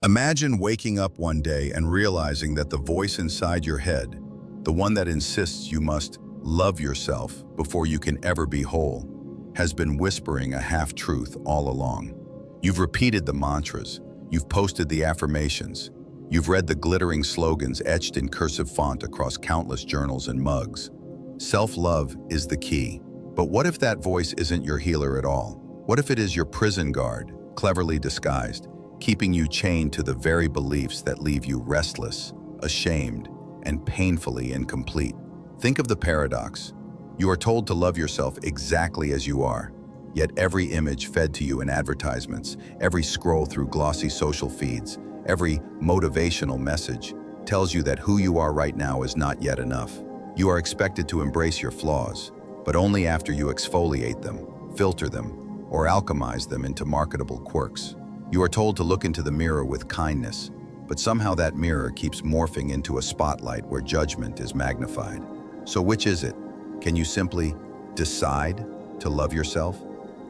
Imagine waking up one day and realizing that the voice inside your head, the one that insists you must love yourself before you can ever be whole, has been whispering a half-truth all along. You've repeated the mantras, you've posted the affirmations, you've read the glittering slogans etched in cursive font across countless journals and mugs. Self-love is the key. But what if that voice isn't your healer at all? What if it is your prison guard, cleverly disguised, keeping you chained to the very beliefs that leave you restless, ashamed, and painfully incomplete? Think of the paradox. You are told to love yourself exactly as you are, yet every image fed to you in advertisements, every scroll through glossy social feeds, every motivational message tells you that who you are right now is not yet enough. You are expected to embrace your flaws, but only after you exfoliate them, filter them, or alchemize them into marketable quirks. You are told to look into the mirror with kindness, but somehow that mirror keeps morphing into a spotlight where judgment is magnified. So which is it? Can you simply decide to love yourself,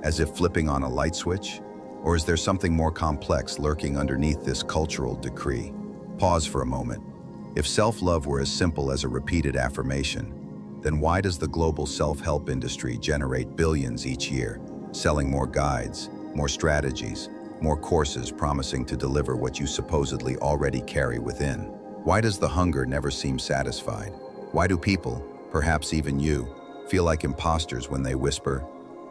as if flipping on a light switch? Or is there something more complex lurking underneath this cultural decree? Pause for a moment. If self-love were as simple as a repeated affirmation, then why does the global self-help industry generate billions each year, selling more guides, more strategies, more courses promising to deliver what you supposedly already carry within? Why does the hunger never seem satisfied? Why do people, perhaps even you, feel like imposters when they whisper,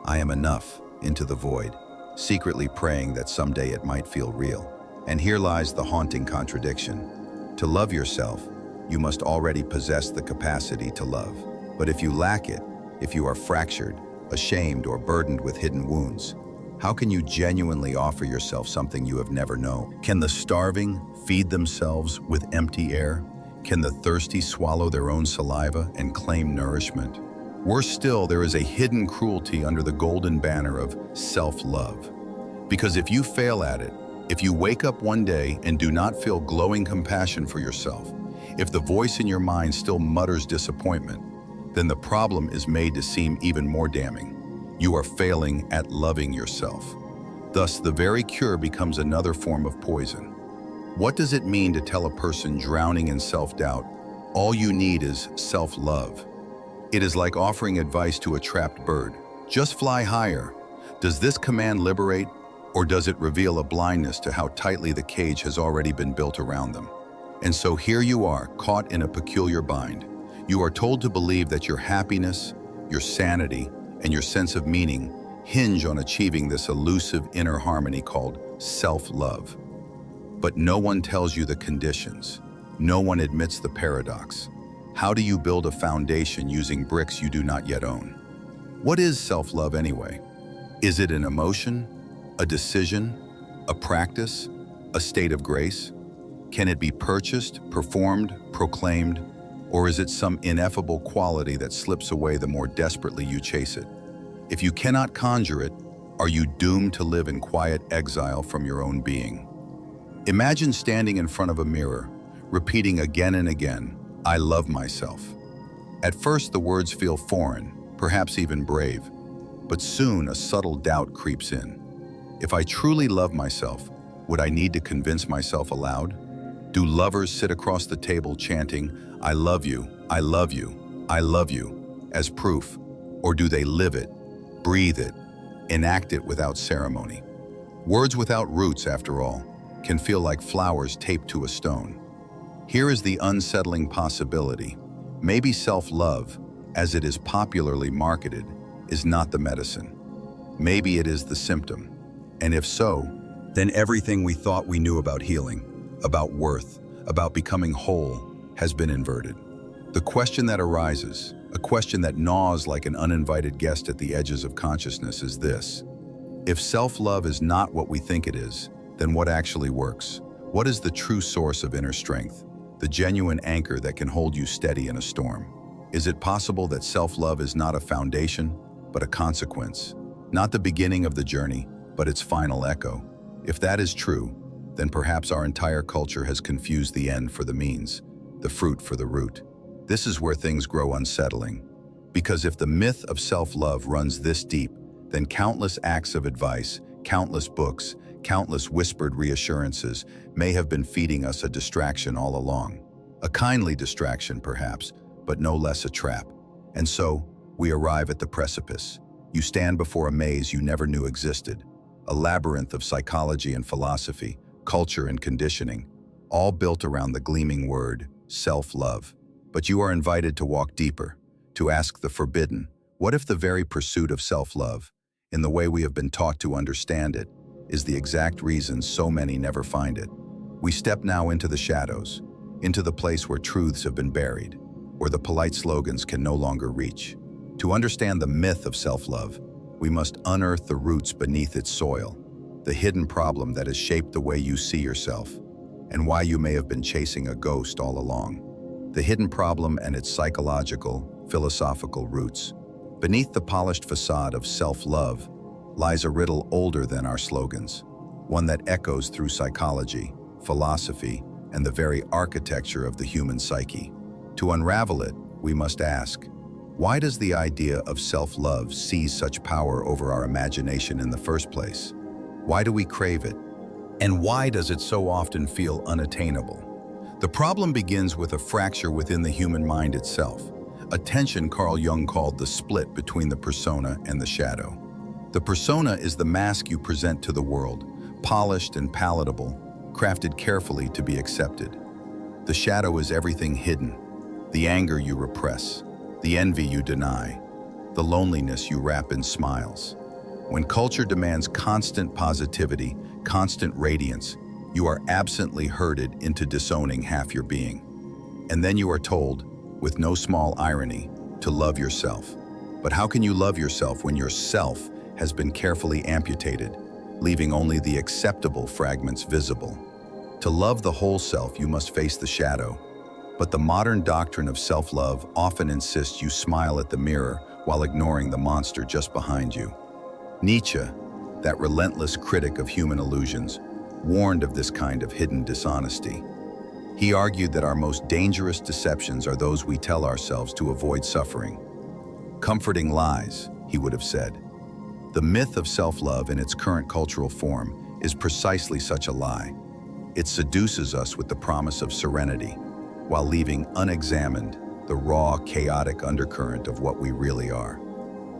"I am enough," into the void, secretly praying that someday it might feel real? And here lies the haunting contradiction. To love yourself, you must already possess the capacity to love. But if you lack it, if you are fractured, ashamed, or burdened with hidden wounds, how can you genuinely offer yourself something you have never known? Can the starving feed themselves with empty air? Can the thirsty swallow their own saliva and claim nourishment? Worse still, there is a hidden cruelty under the golden banner of self-love. Because if you fail at it, if you wake up one day and do not feel glowing compassion for yourself, if the voice in your mind still mutters disappointment, then the problem is made to seem even more damning. You are failing at loving yourself. Thus, the very cure becomes another form of poison. What does it mean to tell a person drowning in self-doubt, all you need is self-love? It is like offering advice to a trapped bird. Just fly higher. Does this command liberate, or does it reveal a blindness to how tightly the cage has already been built around them? And so here you are, caught in a peculiar bind. You are told to believe that your happiness, your sanity, and your sense of meaning hinge on achieving this elusive inner harmony called self-love. But no one tells you the conditions. No one admits the paradox. How do you build a foundation using bricks you do not yet own? What is self-love anyway? Is it an emotion, a decision, a practice, a state of grace? Can it be purchased, performed, proclaimed, or is it some ineffable quality that slips away the more desperately you chase it? If you cannot conjure it, are you doomed to live in quiet exile from your own being? Imagine standing in front of a mirror, repeating again and again, "I love myself." At first, the words feel foreign, perhaps even brave, but soon a subtle doubt creeps in. If I truly love myself, would I need to convince myself aloud? Do lovers sit across the table chanting, "I love you, I love you, I love you," as proof? Or do they live it, breathe it, enact it without ceremony? Words without roots, after all, can feel like flowers taped to a stone. Here is the unsettling possibility. Maybe self-love, as it is popularly marketed, is not the medicine. Maybe it is the symptom. And if so, then everything we thought we knew about healing, about worth, about becoming whole, has been inverted. The question that arises, a question that gnaws like an uninvited guest at the edges of consciousness, is this: if self-love is not what we think it is, then what actually works? What is the true source of inner strength, the genuine anchor that can hold you steady in a storm? Is it possible that self-love is not a foundation, but a consequence? Not the beginning of the journey, but its final echo? If that is true, then perhaps our entire culture has confused the end for the means, the fruit for the root. This is where things grow unsettling. Because if the myth of self-love runs this deep, then countless acts of advice, countless books, countless whispered reassurances may have been feeding us a distraction all along. A kindly distraction, perhaps, but no less a trap. And so, we arrive at the precipice. You stand before a maze you never knew existed, a labyrinth of psychology and philosophy, culture and conditioning, all built around the gleaming word, self-love. But you are invited to walk deeper, to ask the forbidden, what if the very pursuit of self-love, in the way we have been taught to understand it, is the exact reason so many never find it? We step now into the shadows, into the place where truths have been buried, where the polite slogans can no longer reach. To understand the myth of self-love, we must unearth the roots beneath its soil, the hidden problem that has shaped the way you see yourself, and why you may have been chasing a ghost all along. The hidden problem and its psychological, philosophical roots. Beneath the polished facade of self-love lies a riddle older than our slogans, one that echoes through psychology, philosophy, and the very architecture of the human psyche. To unravel it, we must ask, why does the idea of self-love seize such power over our imagination in the first place? Why do we crave it? And why does it so often feel unattainable? The problem begins with a fracture within the human mind itself, a tension Carl Jung called the split between the persona and the shadow. The persona is the mask you present to the world, polished and palatable, crafted carefully to be accepted. The shadow is everything hidden, the anger you repress, the envy you deny, the loneliness you wrap in smiles. When culture demands constant positivity, constant radiance, you are absently herded into disowning half your being. And then you are told, with no small irony, to love yourself. But how can you love yourself when your self has been carefully amputated, leaving only the acceptable fragments visible? To love the whole self, you must face the shadow. But the modern doctrine of self-love often insists you smile at the mirror while ignoring the monster just behind you. Nietzsche, that relentless critic of human illusions, warned of this kind of hidden dishonesty. He argued that our most dangerous deceptions are those we tell ourselves to avoid suffering. Comforting lies, he would have said. The myth of self-love in its current cultural form is precisely such a lie. It seduces us with the promise of serenity, while leaving unexamined the raw, chaotic undercurrent of what we really are.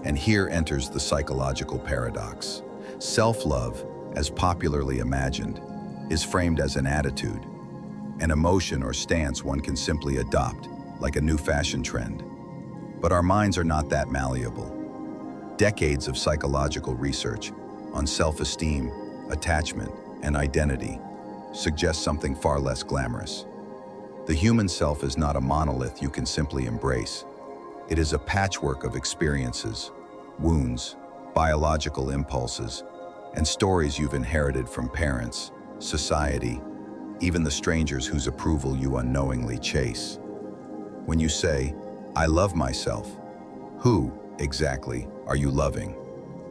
And here enters the psychological paradox. Self-love, as popularly imagined, is framed as an attitude, an emotion or stance one can simply adopt, like a new fashion trend. But our minds are not that malleable. Decades of psychological research on self-esteem, attachment, and identity suggest something far less glamorous. The human self is not a monolith you can simply embrace. It is a patchwork of experiences, wounds, biological impulses, and stories you've inherited from parents, society, even the strangers whose approval you unknowingly chase. When you say, "I love myself," who, exactly, are you loving?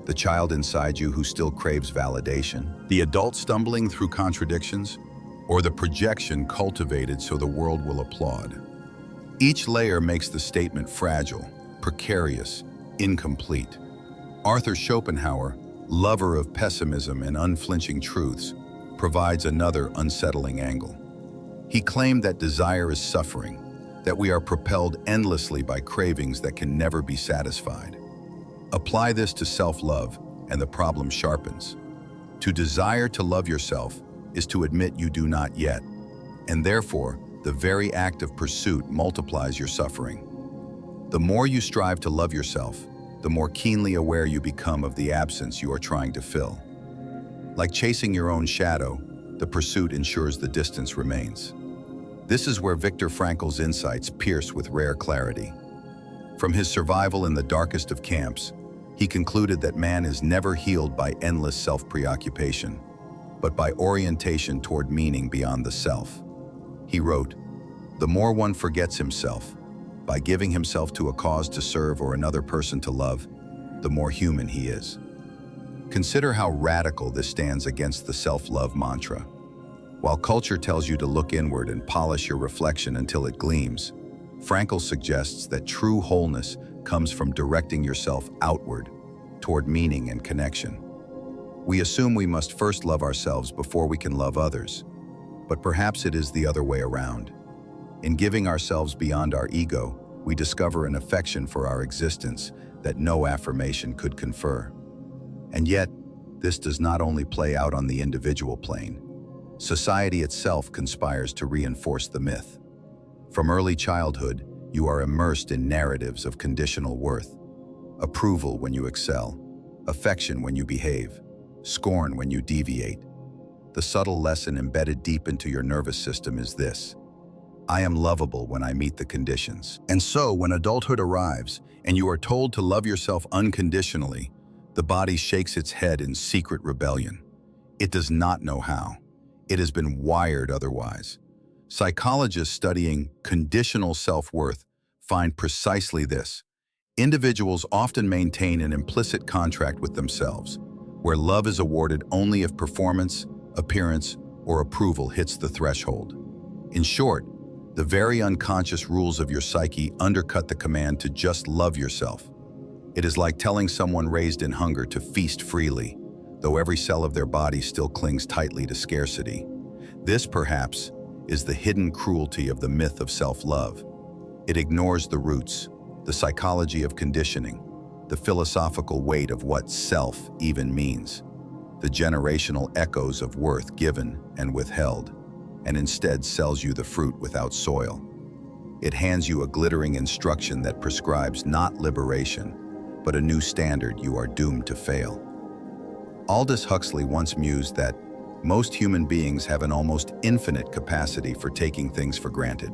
The child inside you who still craves validation? The adult stumbling through contradictions? Or the projection cultivated so the world will applaud? Each layer makes the statement fragile, precarious, incomplete. Arthur Schopenhauer, lover of pessimism and unflinching truths, provides another unsettling angle. He claimed that desire is suffering, that we are propelled endlessly by cravings that can never be satisfied. Apply this to self-love, and the problem sharpens. To desire to love yourself is to admit you do not yet, and therefore, the very act of pursuit multiplies your suffering. The more you strive to love yourself, the more keenly aware you become of the absence you are trying to fill. Like chasing your own shadow, the pursuit ensures the distance remains. This is where Viktor Frankl's insights pierce with rare clarity. From his survival in the darkest of camps, he concluded that man is never healed by endless self-preoccupation, but by orientation toward meaning beyond the self. He wrote, "The more one forgets himself, by giving himself to a cause to serve or another person to love, the more human he is." Consider how radical this stands against the self-love mantra. While culture tells you to look inward and polish your reflection until it gleams, Frankl suggests that true wholeness comes from directing yourself outward, toward meaning and connection. We assume we must first love ourselves before we can love others, but perhaps it is the other way around. In giving ourselves beyond our ego, we discover an affection for our existence that no affirmation could confer. And yet, this does not only play out on the individual plane. Society itself conspires to reinforce the myth. From early childhood, you are immersed in narratives of conditional worth. Approval when you excel, affection when you behave, scorn when you deviate. The subtle lesson embedded deep into your nervous system is this: I am lovable when I meet the conditions. And so, when adulthood arrives and you are told to love yourself unconditionally, the body shakes its head in secret rebellion. It does not know how. It has been wired otherwise. Psychologists studying conditional self-worth find precisely this. Individuals often maintain an implicit contract with themselves, where love is awarded only if performance, appearance, or approval hits the threshold. In short, the very unconscious rules of your psyche undercut the command to just love yourself. It is like telling someone raised in hunger to feast freely, though every cell of their body still clings tightly to scarcity. This, perhaps, is the hidden cruelty of the myth of self-love. It ignores the roots, the psychology of conditioning, the philosophical weight of what self even means, the generational echoes of worth given and withheld, and instead sells you the fruit without soil. It hands you a glittering instruction that prescribes not liberation, but a new standard you are doomed to fail. Aldous Huxley once mused that most human beings have an almost infinite capacity for taking things for granted.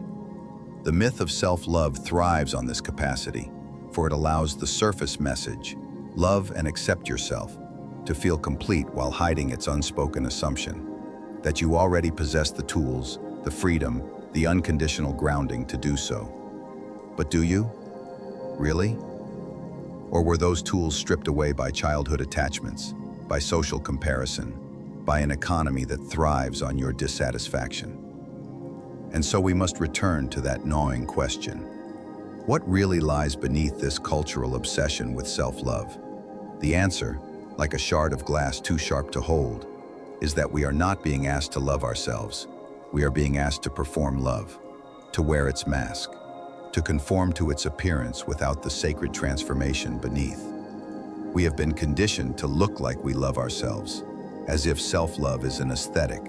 The myth of self-love thrives on this capacity, for it allows the surface message, love and accept yourself, to feel complete while hiding its unspoken assumption that you already possess the tools, the freedom, the unconditional grounding to do so. But do you? Really? Or were those tools stripped away by childhood attachments, by social comparison, by an economy that thrives on your dissatisfaction? And so we must return to that gnawing question. What really lies beneath this cultural obsession with self-love? The answer, like a shard of glass too sharp to hold, is that we are not being asked to love ourselves. We are being asked to perform love, to wear its mask, to conform to its appearance without the sacred transformation beneath. We have been conditioned to look like we love ourselves, as if self-love is an aesthetic,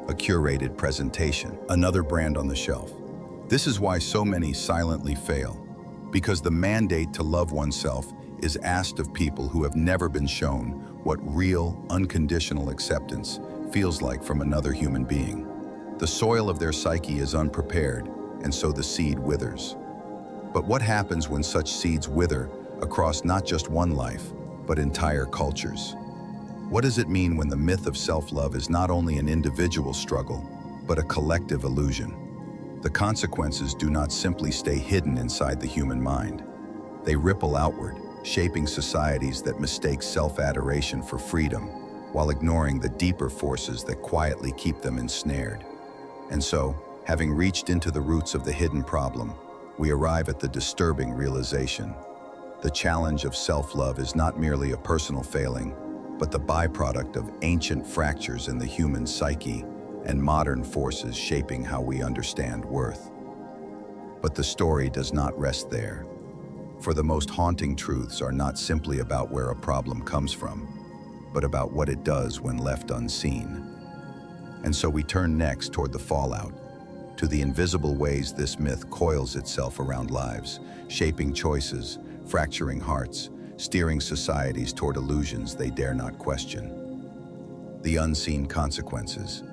a curated presentation, another brand on the shelf. This is why so many silently fail, because the mandate to love oneself is asked of people who have never been shown what real, unconditional acceptance feels like from another human being. The soil of their psyche is unprepared, and so the seed withers. But what happens when such seeds wither across not just one life, but entire cultures? What does it mean when the myth of self-love is not only an individual struggle, but a collective illusion? The consequences do not simply stay hidden inside the human mind. They ripple outward, shaping societies that mistake self-adoration for freedom, while ignoring the deeper forces that quietly keep them ensnared. And so, having reached into the roots of the hidden problem, we arrive at the disturbing realization. The challenge of self-love is not merely a personal failing, but the byproduct of ancient fractures in the human psyche and modern forces shaping how we understand worth. But the story does not rest there. For the most haunting truths are not simply about where a problem comes from, but about what it does when left unseen. And so we turn next toward the fallout, to the invisible ways this myth coils itself around lives, shaping choices, fracturing hearts, steering societies toward illusions they dare not question. The unseen consequences.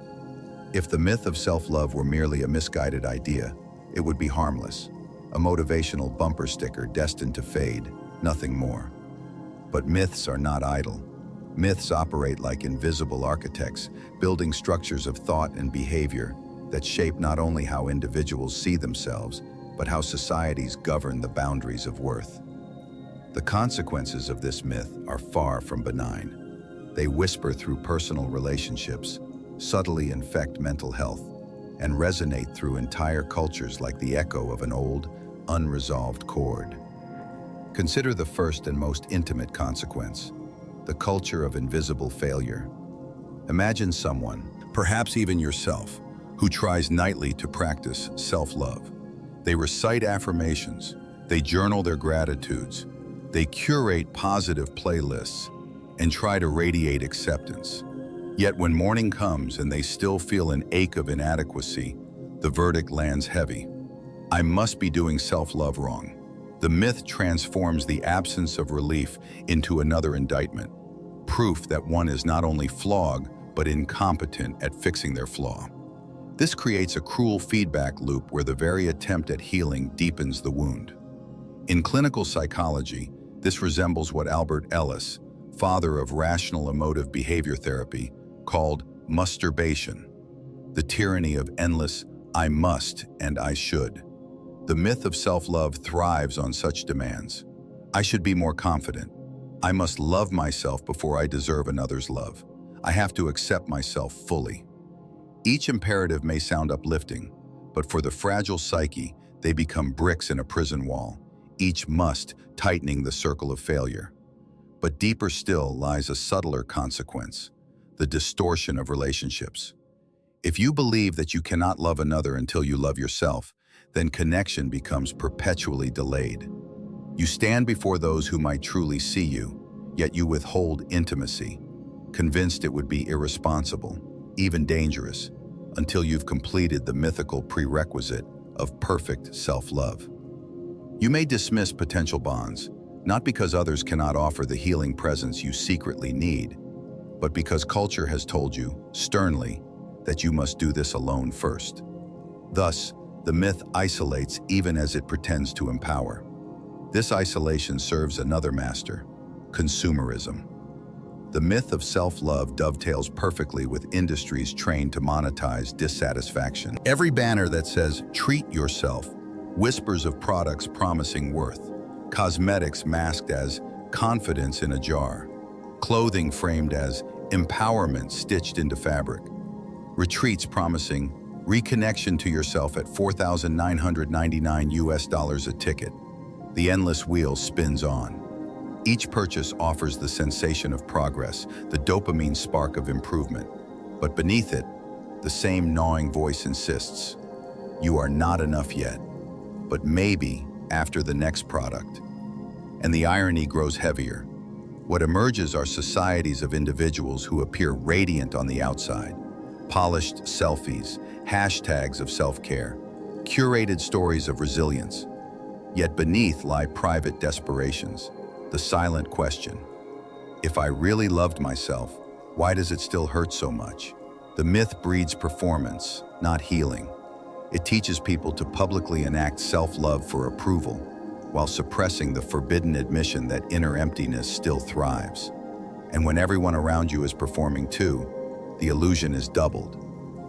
If the myth of self-love were merely a misguided idea, it would be harmless, a motivational bumper sticker destined to fade, nothing more. But myths are not idle. Myths operate like invisible architects, building structures of thought and behavior that shape not only how individuals see themselves, but how societies govern the boundaries of worth. The consequences of this myth are far from benign. They whisper through personal relationships, subtly infect mental health, and resonate through entire cultures like the echo of an old, unresolved chord. Consider the first and most intimate consequence, the culture of invisible failure. Imagine someone, perhaps even yourself, who tries nightly to practice self-love. They recite affirmations, they journal their gratitudes, they curate positive playlists, and try to radiate acceptance. Yet when morning comes and they still feel an ache of inadequacy, the verdict lands heavy. I must be doing self-love wrong. The myth transforms the absence of relief into another indictment, proof that one is not only flawed, but incompetent at fixing their flaw. This creates a cruel feedback loop where the very attempt at healing deepens the wound. In clinical psychology, this resembles what Albert Ellis, father of rational emotive behavior therapy, called masturbation, the tyranny of endless I must and I should. The myth of self-love thrives on such demands. I should be more confident. I must love myself before I deserve another's love. I have to accept myself fully. Each imperative may sound uplifting, but for the fragile psyche, they become bricks in a prison wall, each must tightening the circle of failure. But deeper still lies a subtler consequence, the distortion of relationships. If you believe that you cannot love another until you love yourself, then connection becomes perpetually delayed. You stand before those who might truly see you, yet you withhold intimacy, convinced it would be irresponsible, even dangerous, until you've completed the mythical prerequisite of perfect self-love. You may dismiss potential bonds, not because others cannot offer the healing presence you secretly need, but because culture has told you, sternly, that you must do this alone first. Thus, the myth isolates even as it pretends to empower. This isolation serves another master, consumerism. The myth of self-love dovetails perfectly with industries trained to monetize dissatisfaction. Every banner that says, "Treat yourself," whispers of products promising worth, cosmetics masked as confidence in a jar, clothing framed as empowerment stitched into fabric, retreats promising reconnection to yourself at $4,999 a ticket. The endless wheel spins on. Each purchase offers the sensation of progress, the dopamine spark of improvement. But beneath it, the same gnawing voice insists, you are not enough yet, but maybe after the next product. And the irony grows heavier. What emerges are societies of individuals who appear radiant on the outside, polished selfies, hashtags of self-care, curated stories of resilience. Yet beneath lie private desperations, the silent question. If I really loved myself, why does it still hurt so much? The myth breeds performance, not healing. It teaches people to publicly enact self-love for approval, while suppressing the forbidden admission that inner emptiness still thrives. And when everyone around you is performing too, the illusion is doubled.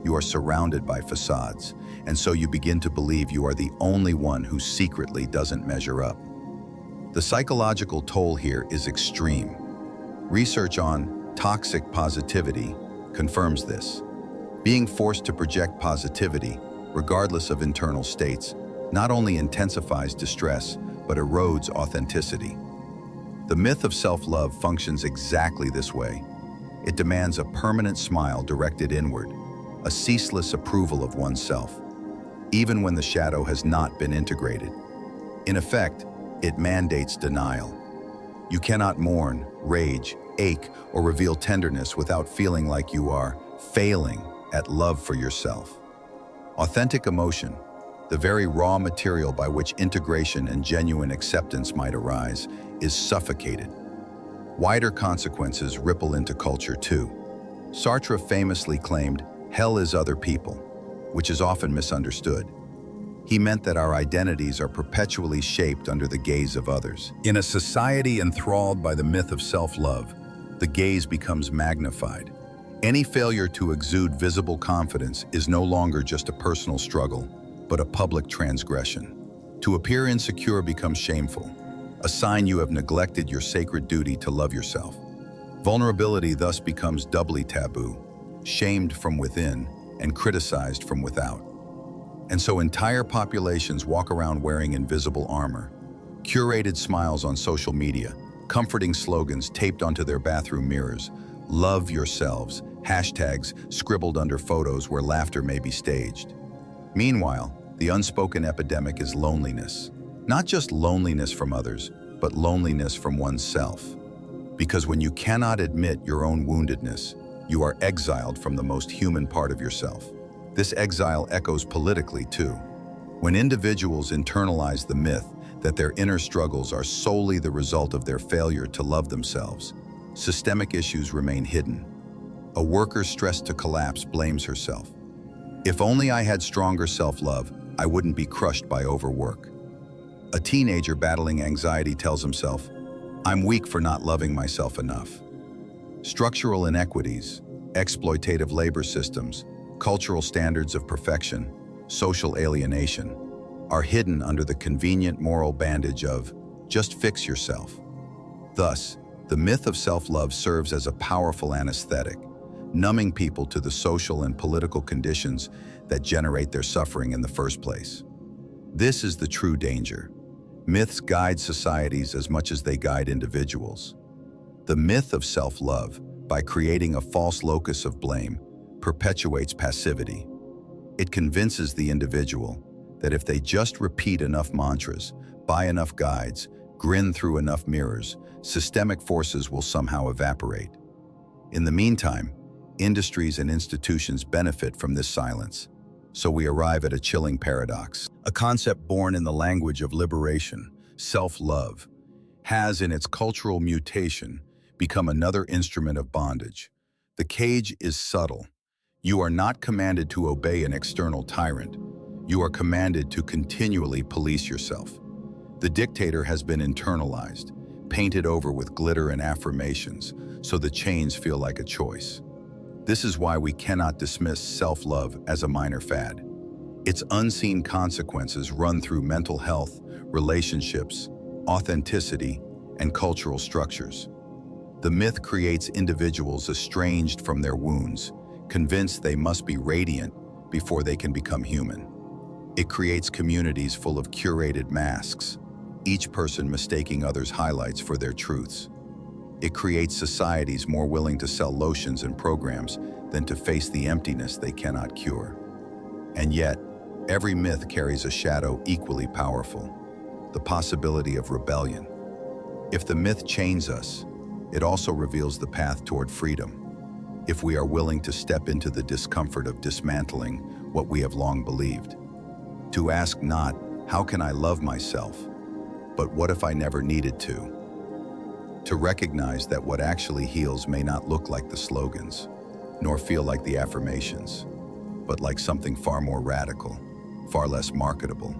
You are surrounded by facades, and so you begin to believe you are the only one who secretly doesn't measure up. The psychological toll here is extreme. Research on toxic positivity confirms this. Being forced to project positivity, regardless of internal states, not only intensifies distress, but erodes authenticity. The myth of self-love functions exactly this way. It demands a permanent smile directed inward, a ceaseless approval of oneself, even when the shadow has not been integrated. In effect, it mandates denial. You cannot mourn, rage, ache, or reveal tenderness without feeling like you are failing at love for yourself. Authentic emotion, the very raw material by which integration and genuine acceptance might arise, is suffocated. Wider consequences ripple into culture too. Sartre famously claimed, "Hell is other people," which is often misunderstood. He meant that our identities are perpetually shaped under the gaze of others. In a society enthralled by the myth of self-love, the gaze becomes magnified. Any failure to exude visible confidence is no longer just a personal struggle, but a public transgression. To appear insecure becomes shameful, a sign you have neglected your sacred duty to love yourself. Vulnerability thus becomes doubly taboo, shamed from within and criticized from without. And so entire populations walk around wearing invisible armor, curated smiles on social media, comforting slogans taped onto their bathroom mirrors, love yourselves, hashtags scribbled under photos where laughter may be staged. Meanwhile, the unspoken epidemic is loneliness. Not just loneliness from others, but loneliness from oneself. Because when you cannot admit your own woundedness, you are exiled from the most human part of yourself. This exile echoes politically too. When individuals internalize the myth that their inner struggles are solely the result of their failure to love themselves, systemic issues remain hidden. A worker stressed to collapse blames herself. If only I had stronger self-love, I wouldn't be crushed by overwork. A teenager battling anxiety tells himself, I'm weak for not loving myself enough. Structural inequities, exploitative labor systems, cultural standards of perfection, social alienation, are hidden under the convenient moral bandage of just fix yourself. Thus, the myth of self-love serves as a powerful anesthetic, numbing people to the social and political conditions that generate their suffering in the first place. This is the true danger. Myths guide societies as much as they guide individuals. The myth of self-love, by creating a false locus of blame, perpetuates passivity. It convinces the individual that if they just repeat enough mantras, buy enough guides, grin through enough mirrors, systemic forces will somehow evaporate. In the meantime, industries and institutions benefit from this silence, so we arrive at a chilling paradox. A concept born in the language of liberation, self-love, has in its cultural mutation become another instrument of bondage. The cage is subtle. You are not commanded to obey an external tyrant. You are commanded to continually police yourself. The dictator has been internalized, painted over with glitter and affirmations, so the chains feel like a choice. This is why we cannot dismiss self-love as a minor fad. Its unseen consequences run through mental health, relationships, authenticity, and cultural structures. The myth creates individuals estranged from their wounds, convinced they must be radiant before they can become human. It creates communities full of curated masks, each person mistaking others' highlights for their truths. It creates societies more willing to sell lotions and programs than to face the emptiness they cannot cure. And yet, every myth carries a shadow equally powerful, the possibility of rebellion. If the myth chains us, it also reveals the path toward freedom, if we are willing to step into the discomfort of dismantling what we have long believed. To ask not, how can I love myself, but what if I never needed to? To recognize that what actually heals may not look like the slogans, nor feel like the affirmations, but like something far more radical, far less marketable.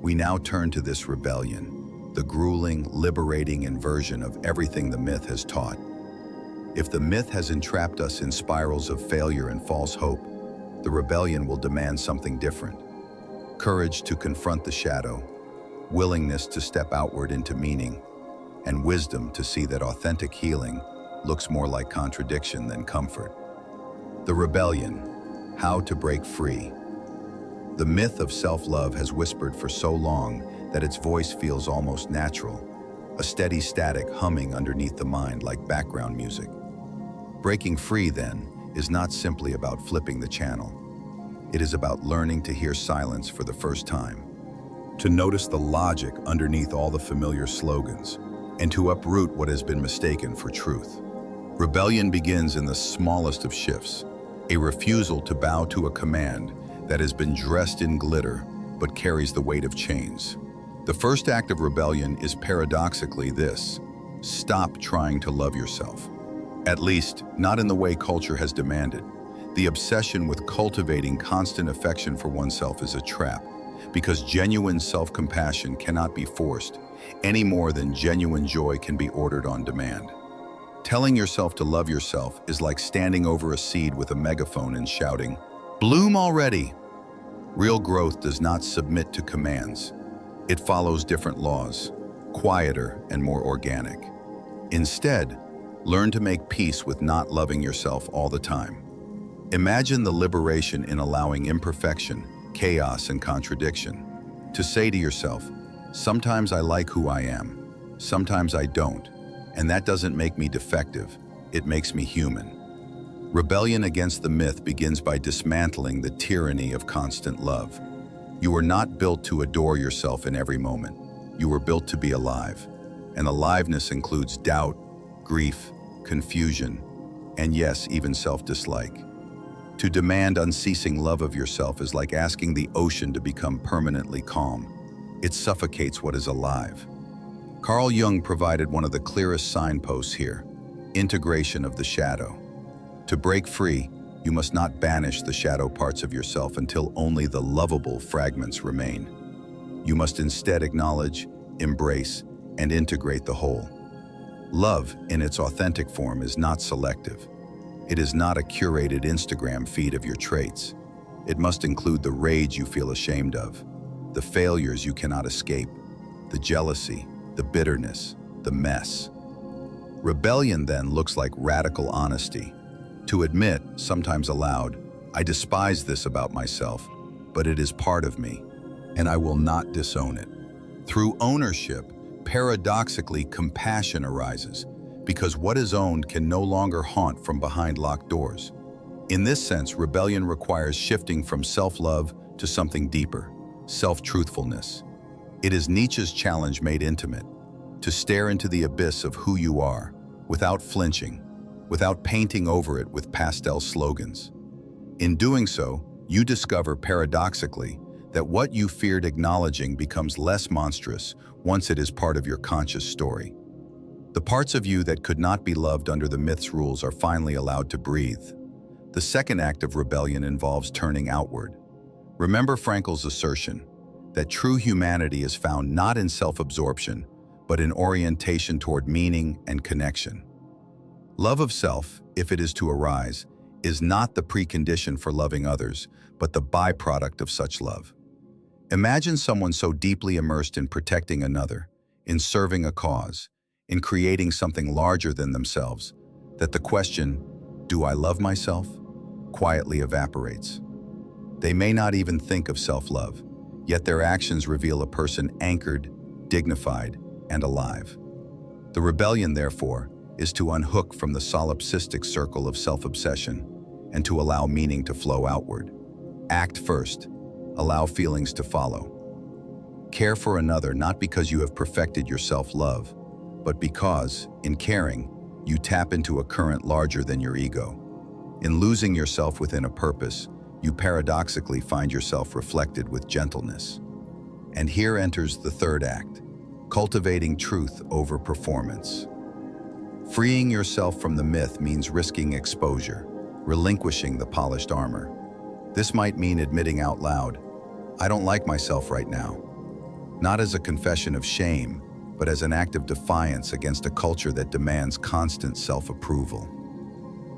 We now turn to this rebellion, the grueling, liberating inversion of everything the myth has taught. If the myth has entrapped us in spirals of failure and false hope, the rebellion will demand something different. Courage to confront the shadow, willingness to step outward into meaning, and wisdom to see that authentic healing looks more like contradiction than comfort. The rebellion, how to break free. The myth of self-love has whispered for so long that its voice feels almost natural, a steady static humming underneath the mind like background music. Breaking free, then, is not simply about flipping the channel. It is about learning to hear silence for the first time, to notice the logic underneath all the familiar slogans, and to uproot what has been mistaken for truth. Rebellion begins in the smallest of shifts, a refusal to bow to a command that has been dressed in glitter but carries the weight of chains. The first act of rebellion is paradoxically this: stop trying to love yourself. At least, not in the way culture has demanded. The obsession with cultivating constant affection for oneself is a trap, because genuine self-compassion cannot be forced, any more than genuine joy can be ordered on demand. Telling yourself to love yourself is like standing over a seed with a megaphone and shouting, "Bloom already!" Real growth does not submit to commands. It follows different laws, quieter and more organic. Instead, learn to make peace with not loving yourself all the time. Imagine the liberation in allowing imperfection, chaos, and contradiction. To say to yourself, sometimes I like who I am, Sometimes I don't, and that doesn't make me defective, it makes me human. Rebellion against the myth begins by dismantling the tyranny of constant love. You were not built to adore yourself in every moment. You were built to be alive. And aliveness includes doubt, grief, confusion, and yes, even self-dislike. To demand unceasing love of yourself is like asking the ocean to become permanently calm. It suffocates what is alive. Carl Jung provided one of the clearest signposts here: integration of the shadow. To break free, you must not banish the shadow parts of yourself until only the lovable fragments remain. You must instead acknowledge, embrace, and integrate the whole. Love, in its authentic form, is not selective. It is not a curated Instagram feed of your traits. It must include the rage you feel ashamed of, the failures you cannot escape, the jealousy, the bitterness, the mess. Rebellion then looks like radical honesty. To admit, sometimes aloud, I despise this about myself, but it is part of me, and I will not disown it. Through ownership, paradoxically, compassion arises, because what is owned can no longer haunt from behind locked doors. In this sense, rebellion requires shifting from self-love to something deeper: self-truthfulness. It is Nietzsche's challenge made intimate: to stare into the abyss of who you are, without flinching, without painting over it with pastel slogans. In doing so, you discover, paradoxically, that what you feared acknowledging becomes less monstrous once it is part of your conscious story. The parts of you that could not be loved under the myth's rules are finally allowed to breathe. The second act of rebellion involves turning outward. Remember Frankl's assertion that true humanity is found not in self-absorption, but in orientation toward meaning and connection. Love of self, if it is to arise, is not the precondition for loving others, but the byproduct of such love. Imagine someone so deeply immersed in protecting another, in serving a cause, in creating something larger than themselves, that the question, "Do I love myself?" quietly evaporates. They may not even think of self-love, yet their actions reveal a person anchored, dignified, and alive. The rebellion, therefore, is to unhook from the solipsistic circle of self-obsession and to allow meaning to flow outward. Act first. Allow feelings to follow. Care for another not because you have perfected your self-love, but because, in caring, you tap into a current larger than your ego. In losing yourself within a purpose, you paradoxically find yourself reflected with gentleness. And here enters the third act: cultivating truth over performance. Freeing yourself from the myth means risking exposure, relinquishing the polished armor. This might mean admitting out loud, "I don't like myself right now," not as a confession of shame, but as an act of defiance against a culture that demands constant self-approval.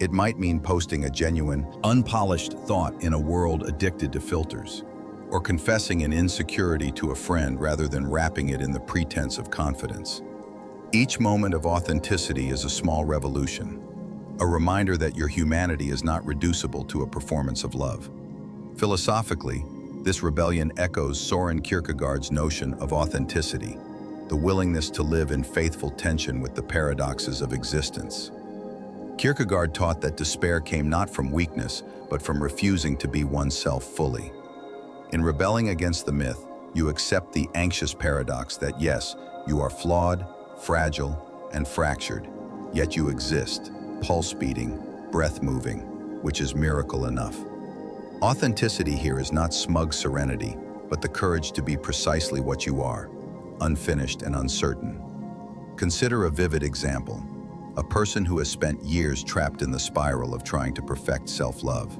It might mean posting a genuine, unpolished thought in a world addicted to filters, or confessing an insecurity to a friend rather than wrapping it in the pretense of confidence. Each moment of authenticity is a small revolution, a reminder that your humanity is not reducible to a performance of love. Philosophically, this rebellion echoes Soren Kierkegaard's notion of authenticity, the willingness to live in faithful tension with the paradoxes of existence. Kierkegaard taught that despair came not from weakness, but from refusing to be oneself fully. In rebelling against the myth, you accept the anxious paradox that yes, you are flawed, fragile, and fractured, yet you exist, pulse beating, breath moving, which is miracle enough. Authenticity here is not smug serenity, but the courage to be precisely what you are, unfinished and uncertain. Consider a vivid example: a person who has spent years trapped in the spiral of trying to perfect self-love.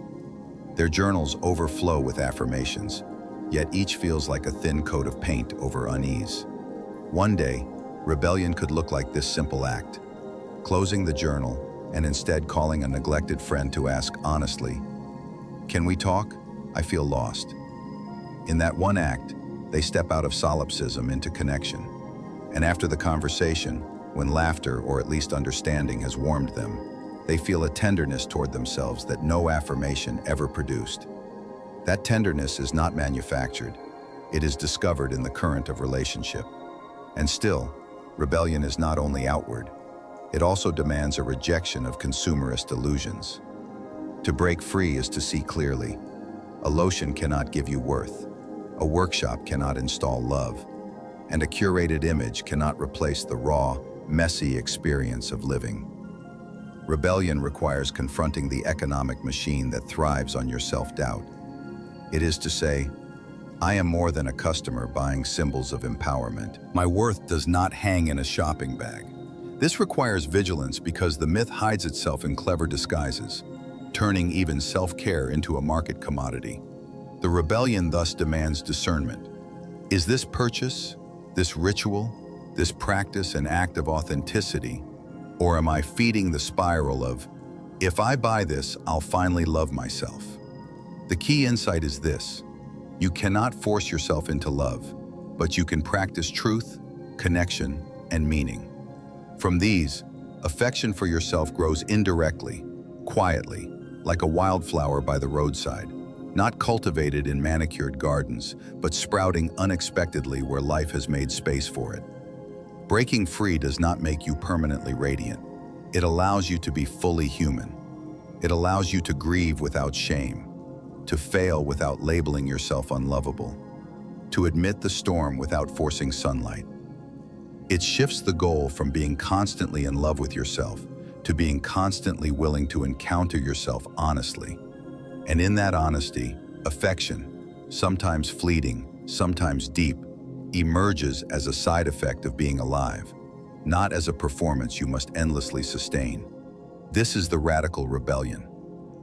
Their journals overflow with affirmations, yet each feels like a thin coat of paint over unease. One day, rebellion could look like this simple act: closing the journal and instead calling a neglected friend to ask honestly, "Can we talk? I feel lost." In that one act, they step out of solipsism into connection. And after the conversation, when laughter or at least understanding has warmed them, they feel a tenderness toward themselves that no affirmation ever produced. That tenderness is not manufactured. It is discovered in the current of relationship. And still, Rebellion is not only outward, it also demands a rejection of consumerist illusions. To break free is to see clearly. A lotion cannot give you worth, a workshop cannot install love, and a curated image cannot replace the raw, messy experience of living. Rebellion requires confronting the economic machine that thrives on your self-doubt. It is to say, I am more than a customer buying symbols of empowerment. My worth does not hang in a shopping bag. This requires vigilance because the myth hides itself in clever disguises, turning even self-care into a market commodity. The rebellion thus demands discernment. Is this purchase, this ritual, this practice an act of authenticity, or am I feeding the spiral of, if I buy this, I'll finally love myself? The key insight is this: you cannot force yourself into love, but you can practice truth, connection, and meaning. From these, affection for yourself grows indirectly, quietly, like a wildflower by the roadside, not cultivated in manicured gardens, but sprouting unexpectedly where life has made space for it. Breaking free does not make you permanently radiant. It allows you to be fully human. It allows you to grieve without shame, to fail without labeling yourself unlovable, to admit the storm without forcing sunlight. It shifts the goal from being constantly in love with yourself to being constantly willing to encounter yourself honestly. And in that honesty, affection, sometimes fleeting, sometimes deep, emerges as a side effect of being alive, not as a performance you must endlessly sustain. This is the radical rebellion: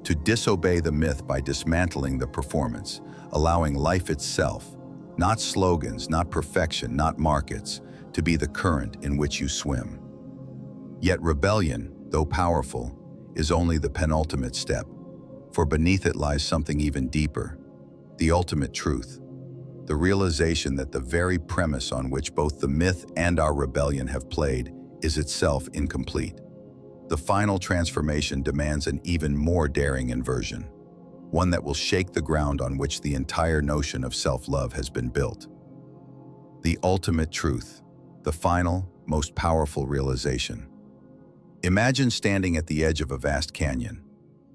to disobey the myth by dismantling the performance, allowing life itself, not slogans, not perfection, not markets, to be the current in which you swim. Yet rebellion, though powerful, is only the penultimate step, for beneath it lies something even deeper, the ultimate truth. The realization that the very premise on which both the myth and our rebellion have played is itself incomplete. The final transformation demands an even more daring inversion, one that will shake the ground on which the entire notion of self-love has been built. The ultimate truth, the final, most powerful realization. Imagine standing at the edge of a vast canyon.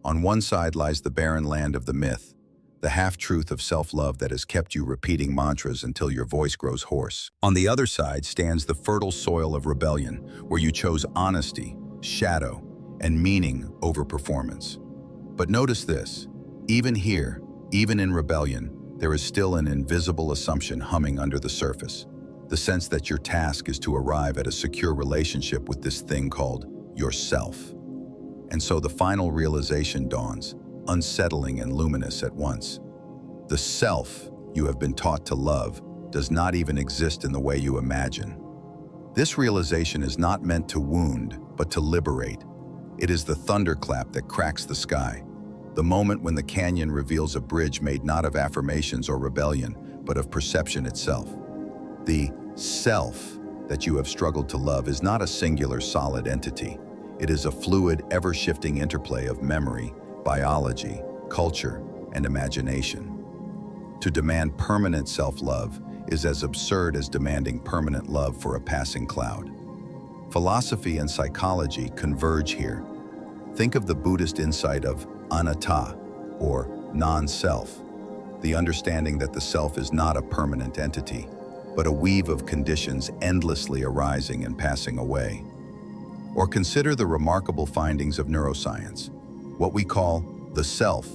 On one side lies the barren land of the myth, the half-truth of self-love that has kept you repeating mantras until your voice grows hoarse. On the other side stands the fertile soil of rebellion, where you chose honesty, shadow, and meaning over performance. But notice this: even here, even in rebellion, there is still an invisible assumption humming under the surface. The sense that your task is to arrive at a secure relationship with this thing called yourself. And so the final realization dawns, unsettling and luminous at once. The self you have been taught to love does not even exist in the way you imagine. This realization is not meant to wound, but to liberate. It is the thunderclap that cracks the sky, the moment when the canyon reveals a bridge made not of affirmations or rebellion, but of perception itself. The self that you have struggled to love is not a singular solid entity. It is a fluid, ever-shifting interplay of memory, biology, culture, and imagination. To demand permanent self-love is as absurd as demanding permanent love for a passing cloud. Philosophy and psychology converge here. Think of the Buddhist insight of anatta, or non-self, the understanding that the self is not a permanent entity, but a weave of conditions endlessly arising and passing away. Or consider the remarkable findings of neuroscience. What we call the self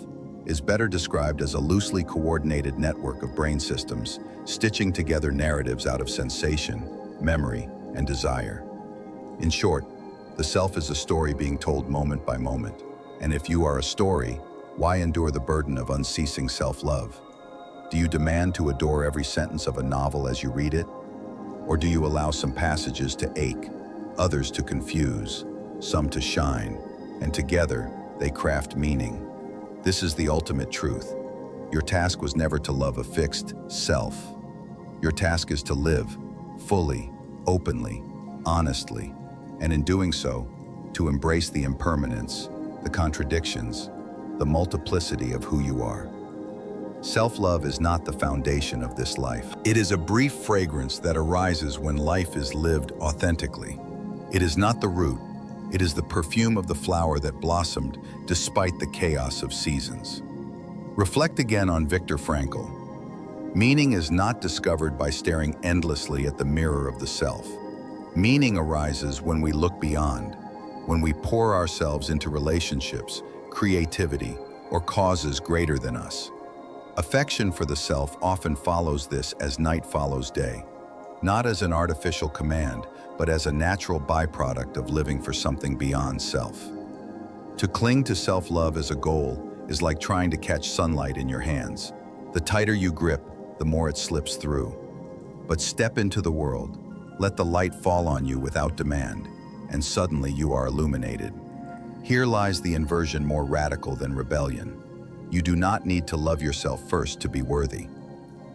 is better described as a loosely coordinated network of brain systems, stitching together narratives out of sensation, memory, and desire. In short, the self is a story being told moment by moment. And if you are a story, why endure the burden of unceasing self-love? Do you demand to adore every sentence of a novel as you read it? Or do you allow some passages to ache, others to confuse, some to shine, and together they craft meaning? This is the ultimate truth. Your task was never to love a fixed self. Your task is to live fully, openly, honestly, and in doing so, to embrace the impermanence, the contradictions, the multiplicity of who you are. Self-love is not the foundation of this life. It is a brief fragrance that arises when life is lived authentically. It is not the root, it is the perfume of the flower that blossomed despite the chaos of seasons. Reflect again on Viktor Frankl. Meaning is not discovered by staring endlessly at the mirror of the self. Meaning arises when we look beyond, when we pour ourselves into relationships, creativity, or causes greater than us. Affection for the self often follows this as night follows day, not as an artificial command, but as a natural byproduct of living for something beyond self. To cling to self-love as a goal is like trying to catch sunlight in your hands. The tighter you grip, the more it slips through. But step into the world, let the light fall on you without demand, and suddenly you are illuminated. Here lies the inversion more radical than rebellion. You do not need to love yourself first to be worthy.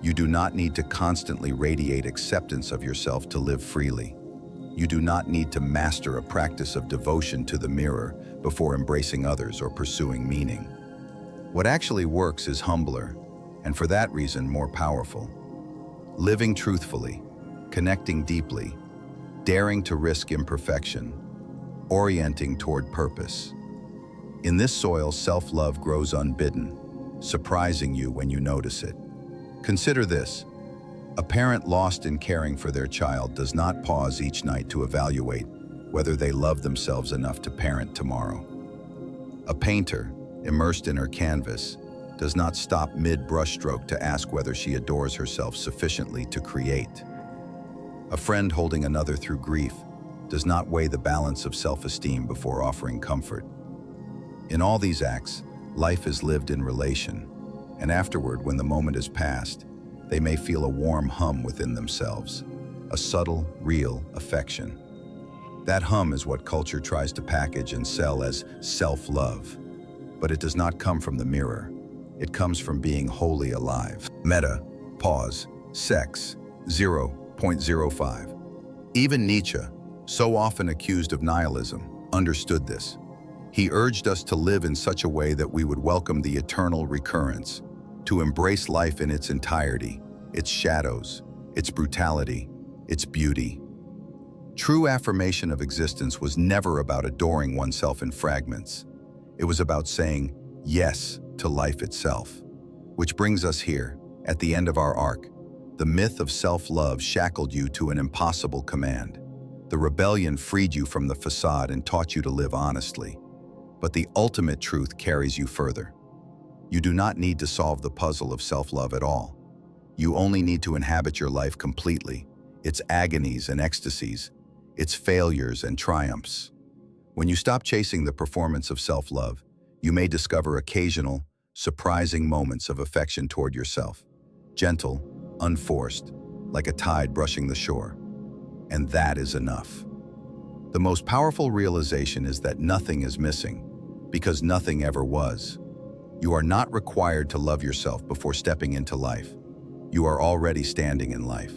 You do not need to constantly radiate acceptance of yourself to live freely. You do not need to master a practice of devotion to the mirror before embracing others or pursuing meaning. What actually works is humbler, and for that reason more powerful. Living truthfully, connecting deeply, daring to risk imperfection, orienting toward purpose. In this soil, self-love grows unbidden, surprising you when you notice it. Consider this. A parent lost in caring for their child does not pause each night to evaluate whether they love themselves enough to parent tomorrow. A painter, immersed in her canvas, does not stop mid-brushstroke to ask whether she adores herself sufficiently to create. A friend holding another through grief does not weigh the balance of self-esteem before offering comfort. In all these acts, life is lived in relation, and afterward, when the moment is past, they may feel a warm hum within themselves, a subtle, real affection. That hum is what culture tries to package and sell as self-love, but it does not come from the mirror. It comes from being wholly alive. Meta, pause, sex, 0.05. Even Nietzsche, so often accused of nihilism, understood this. He urged us to live in such a way that we would welcome the eternal recurrence, to embrace life in its entirety, its shadows, its brutality, its beauty. True affirmation of existence was never about adoring oneself in fragments. It was about saying yes to life itself. Which brings us here, at the end of our arc. The myth of self-love shackled you to an impossible command. The rebellion freed you from the facade and taught you to live honestly. But the ultimate truth carries you further. You do not need to solve the puzzle of self-love at all. You only need to inhabit your life completely, its agonies and ecstasies, its failures and triumphs. When you stop chasing the performance of self-love, you may discover occasional, surprising moments of affection toward yourself. Gentle, unforced, like a tide brushing the shore. And that is enough. The most powerful realization is that nothing is missing, because nothing ever was. You are not required to love yourself before stepping into life. You are already standing in life.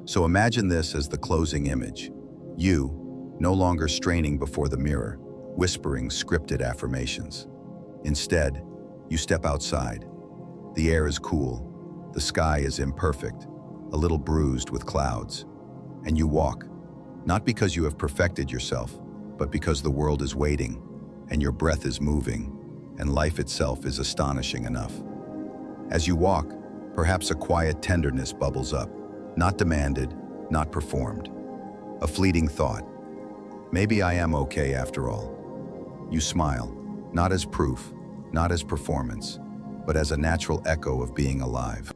So imagine this as the closing image. You, no longer straining before the mirror, whispering scripted affirmations. Instead, you step outside. The air is cool, the sky is imperfect, a little bruised with clouds. And you walk, not because you have perfected yourself, but because the world is waiting, and your breath is moving, and life itself is astonishing enough. As you walk, perhaps a quiet tenderness bubbles up, not demanded, not performed. A fleeting thought. Maybe I am okay after all. You smile, not as proof, not as performance, but as a natural echo of being alive.